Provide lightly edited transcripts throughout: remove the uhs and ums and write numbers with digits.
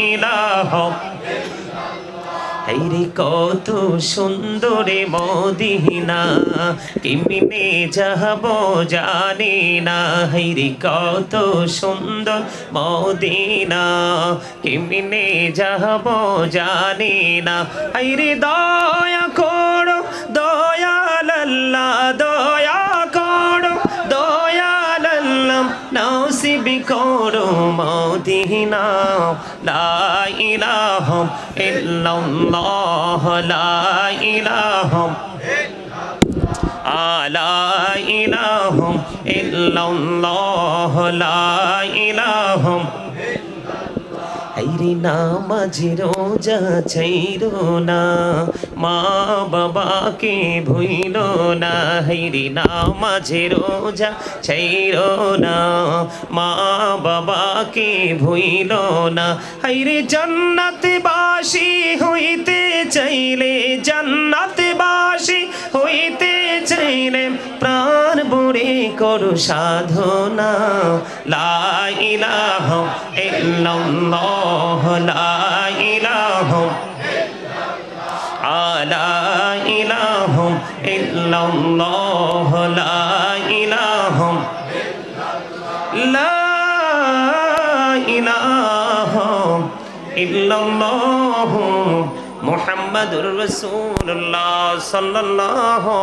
ইলাহা হায়রে কত সুন্দরে মদিনা কেমনে যাব জানি না হায়রে কত সুন্দর মদিনা কেমনে যাব জানি না হায়রে দয়া করো দয়াল আল্লাহ দয়া করো দয়াল আল্লাহ নসিব করো মদিনা লা ইলাহা ইল্লাল্লাহ লা ইলাহা লা ইলাহা ইল্লাল্লাহ লা ইলাহা হায়রে নামাজ রোজা ছাইরো না মা বাবাকে ভুইলো না হায়রে নামাজ রোজা ছাইরো না মা বাবাকে ভুইলো না হায়রে জান্নাতবাসী হইতে চাইলে জান্নাতবাসী হইতে চাইলে প্রাণ ভরে করো সাধনা লা ইলাহা ইল্লাল্লাহ লা ইলাহা লা ইলাহা ইল্লাল্লাহ লা ইলাহা লা ইলাহা ইল্লাল্লাহ মুহাম্মাদুর রাসূলুল্লাহ সাল্লাল্লাহু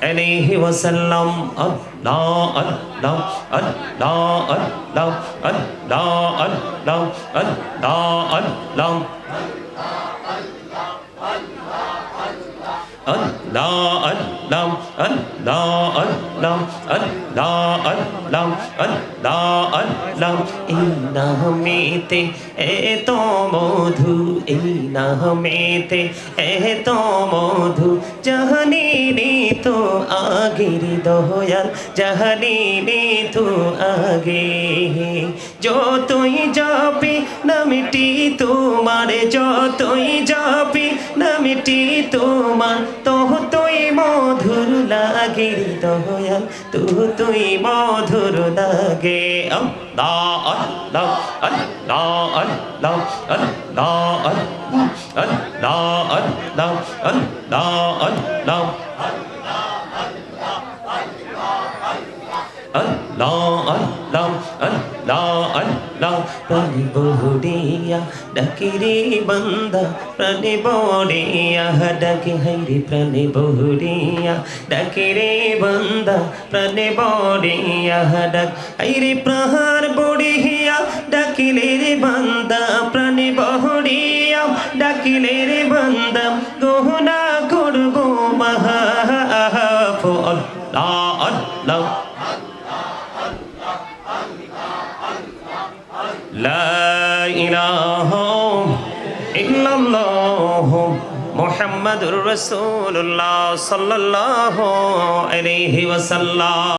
আলাইহি ওয়াসাল্লাম আল্লাহ আল্লাহ আল্লাহ আল্লাহ আল্লাহ আল্লাহ আল্লাহ আল্লাহ Allah Allah Allah Allah Allah Allah Allah Allah এই নামেতে এত মধু এই নামেতে এত মধু জাহানিনি তো আগের দয়াল জাহানিনি তো আগে যতই যাবি নামটি তোমার যতই যাবি নামটি তোমার তুই মধুর লাগে দয়াল তুই মধুর লাগে আল্লাহ আল্লাহ আল্লাহ আল্লাহ আল্লাহ আল্লাহ আল্লাহ আল্লাহ আল্লাহ Allah Allah Allah Allah prane bohdiya dakire banda prane bohdiya dake haire prane bohdiya dakire banda prane bohdiya dak haire prahar bohdiya dakile re banda prane bohdiya dakile re banda gohna korbo mahafu Allah Allah لا إله إلا الله محمد رسول الله صلى الله عليه وسلم